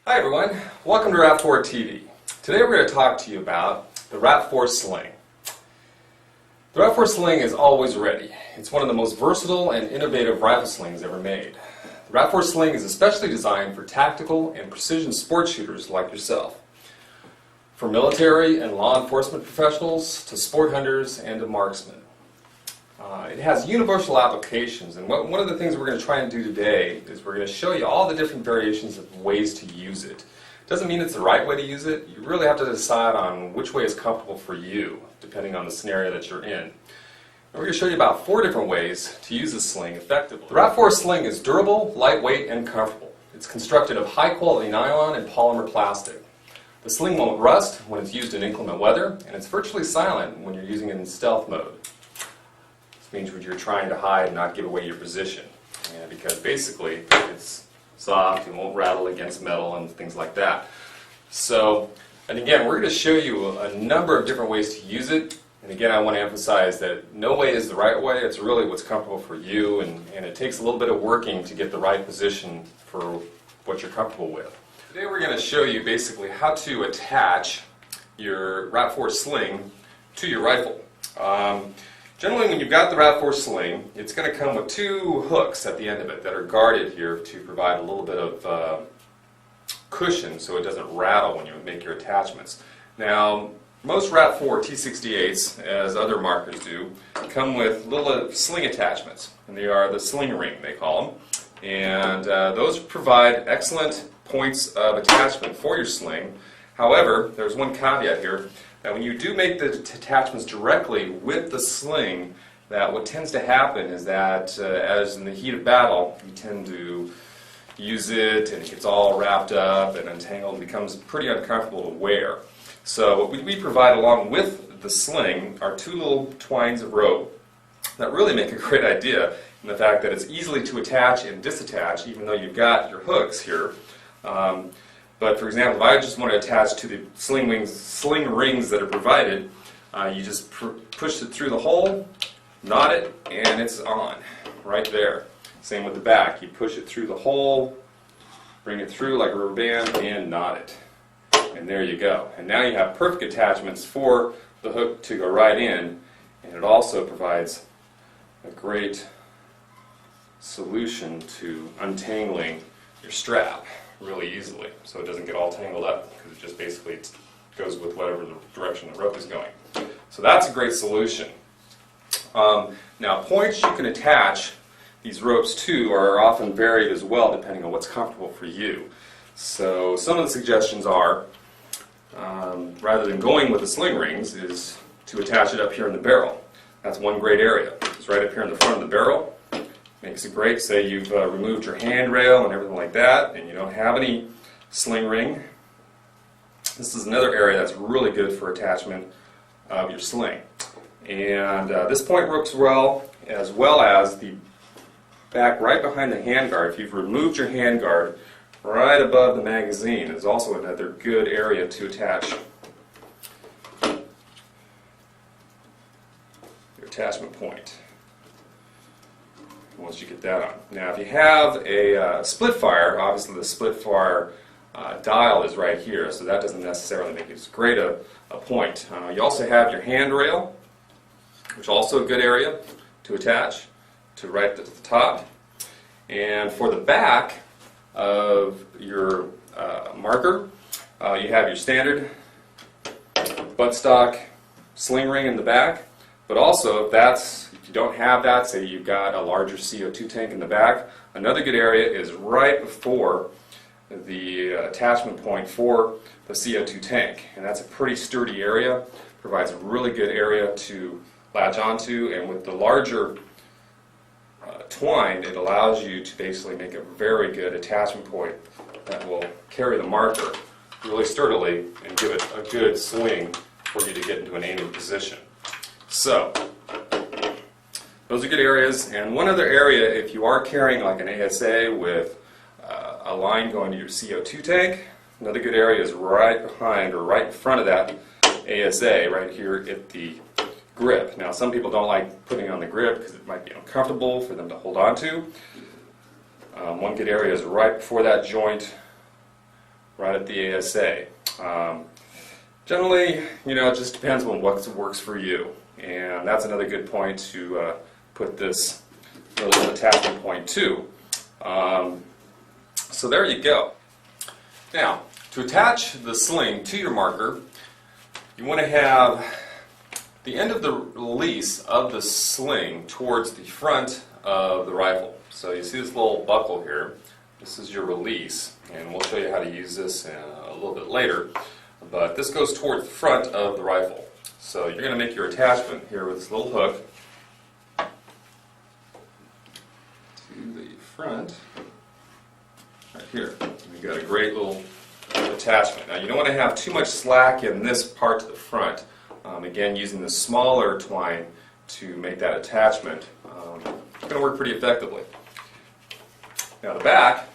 Hi everyone, welcome to Rap4 TV. Today we're going to talk to you about the Rap4 Sling. The Rap4 Sling is always ready. It's one of the most versatile and innovative rifle slings ever made. The Rap4 Sling is especially designed for tactical and precision sport shooters like yourself. From military and law enforcement professionals to sport hunters and to marksmen. It has universal applications, and one of the things we're going to try and do today is we're going to show you all the different variations of ways to use it. Doesn't mean it's the right way to use it. You really have to decide on which way is comfortable for you, depending on the scenario that you're in. And we're going to show you about 4 different ways to use the sling effectively. The Rap4 Sling is durable, lightweight, and comfortable. It's constructed of high-quality nylon and polymer plastic. The sling won't rust when it's used in inclement weather, and it's virtually silent when you're using it in stealth mode. This means when you're trying to hide and not give away your position, because basically it's soft and won't rattle against metal and things like that. So, and again, we're going to show you a number of different ways to use it. And again, I want to emphasize that no way is the right way. It's really what's comfortable for you, and it takes a little bit of working to get the right position for what you're comfortable with. Today we're going to show you basically how to attach your Rap4 Sling to your rifle. Generally, when you've got the Rap4 Sling, it's going to come with 2 hooks at the end of it that are guarded here to provide a little bit of cushion so it doesn't rattle when you make your attachments. Now, most Rap4 T68s, as other markers do, come with little sling attachments, and they are the sling ring, they call them. And those provide excellent points of attachment for your sling. However, there's one caveat here. Now, when you do make the attachments directly with the sling, that what tends to happen is that as in the heat of battle, you tend to use it and it gets all wrapped up and entangled and becomes pretty uncomfortable to wear. So what we provide along with the sling are 2 little twines of rope that really make a great idea in the fact that it's easily to attach and disattach even though you've got your hooks here. But for example, if I just want to attach to the sling rings that are provided, you just push it through the hole, knot it, and it's on, right there. Same with the back. You push it through the hole, bring it through like a rubber band, and knot it. And there you go. And now you have perfect attachments for the hook to go right in, and it also provides a great solution to untangling your strap really easily, so it doesn't get all tangled up, because it just basically goes with whatever the direction the rope is going. So that's a great solution. Now, points you can attach these ropes to are often varied as well, depending on what's comfortable for you. So some of the suggestions are, rather than going with the sling rings, is to attach it up here in the barrel. That's one great area. It's right up here in the front of the barrel. Makes it great. Say you've removed your handrail and everything like that, and you don't have any sling ring. This is another area that's really good for attachment of your sling. And this point works well as the back right behind the handguard. If you've removed your handguard, right above the magazine is also another good area to attach your attachment point. Once you get that on. Now, if you have a split fire, obviously the split fire dial is right here, so that doesn't necessarily make it as great a point. You also have your handrail, which is also a good area to attach to right at the top. And for the back of your marker, you have your standard buttstock sling ring in the back, but also if you don't have that, say you've got a larger CO2 tank in the back, another good area is right before the attachment point for the CO2 tank. And that's a pretty sturdy area, provides a really good area to latch onto, and with the larger twine, it allows you to basically make a very good attachment point that will carry the marker really sturdily and give it a good swing for you to get into an aiming position. So, those are good areas. And one other area, if you are carrying like an ASA with a line going to your CO2 tank, another good area is right behind or right in front of that ASA, right here at the grip. Now, some people don't like putting it on the grip because it might be uncomfortable for them to hold on to. One good area is right before that joint right at the ASA. Generally, it just depends on what works for you. And that's another good point to put this little attachment point to. So there you go. Now, to attach the sling to your marker, you want to have the end of the release of the sling towards the front of the rifle. So you see this little buckle here. This is your release, and we'll show you how to use this a little bit later. But this goes towards the front of the rifle. So you're going to make your attachment here with this little hook to the front, right here. You've got a great little attachment. Now you don't want to have too much slack in this part to the front. Again, using the smaller twine to make that attachment, it's going to work pretty effectively. Now the back,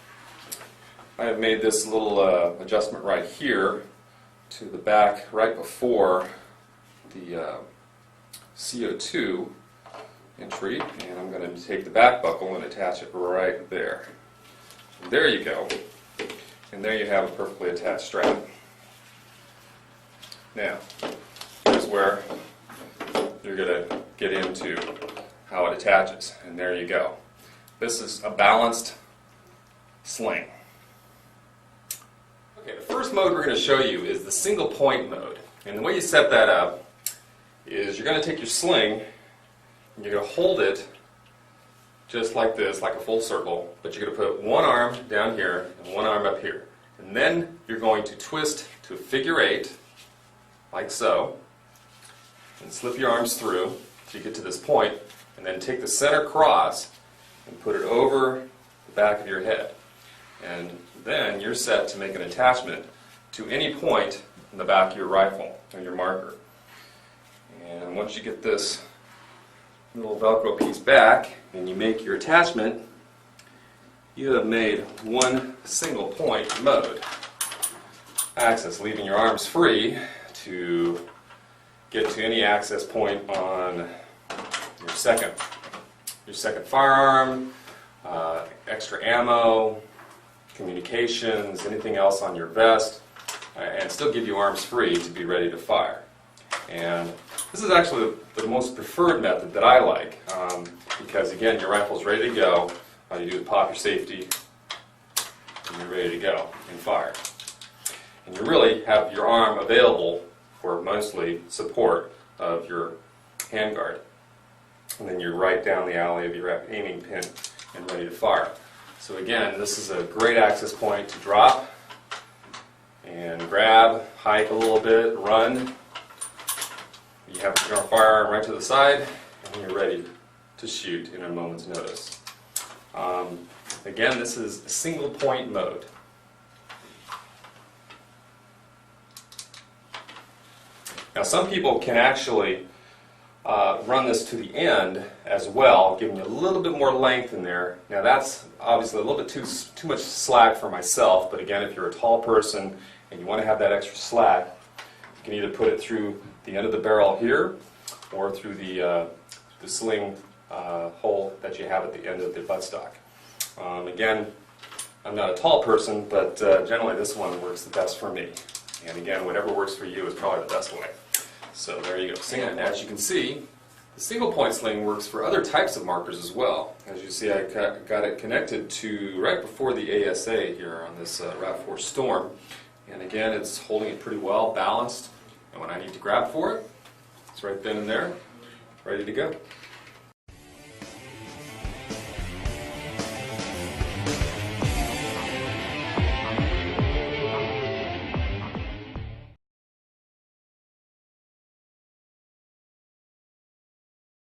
I have made this little adjustment right here to the back right before the CO2 entry, and I'm going to take the back buckle and attach it right there. And there you go. And there you have a perfectly attached strap. Now, here's where you're going to get into how it attaches. And there you go. This is a balanced sling. Okay, the first mode we're going to show you is the single point mode. And the way you set that up is you're going to take your sling and you're going to hold it just like this, like a full circle, but you're going to put one arm down here and one arm up here. And then you're going to twist to a figure 8, like so, and slip your arms through till you get to this point, and then take the center cross and put it over the back of your head. And then you're set to make an attachment to any point in the back of your rifle or your marker. And once you get this little Velcro piece back and you make your attachment, you have made one single point mode access, leaving your arms free to get to any access point on your second firearm, extra ammo, communications, anything else on your vest, and still give you arms free to be ready to fire. And this is actually the most preferred method that I like, because again, your rifle's ready to go. All you do is pop your safety, and you're ready to go and fire. And you really have your arm available for mostly support of your handguard. And then you're right down the alley of your aiming pin and ready to fire. So again, this is a great access point to drop and grab, hike a little bit, run. You have your firearm right to the side, and you're ready to shoot in a moment's notice. Again, this is single point mode. Now some people can actually run this to the end as well, giving you a little bit more length in there. Now that's obviously a little bit too much slack for myself, but again, if you're a tall person and you want to have that extra slack, you can either put it through the end of the barrel here or through the sling hole that you have at the end of the buttstock. Again, I'm not a tall person, but generally this one works the best for me. And again, whatever works for you is probably the best way. So there you go. And as you can see, the single point sling works for other types of markers as well. As you see, I got it connected to right before the ASA here on this Rap4 Storm. And again, it's holding it pretty well, balanced. And when I need to grab for it, it's right then and there, ready to go.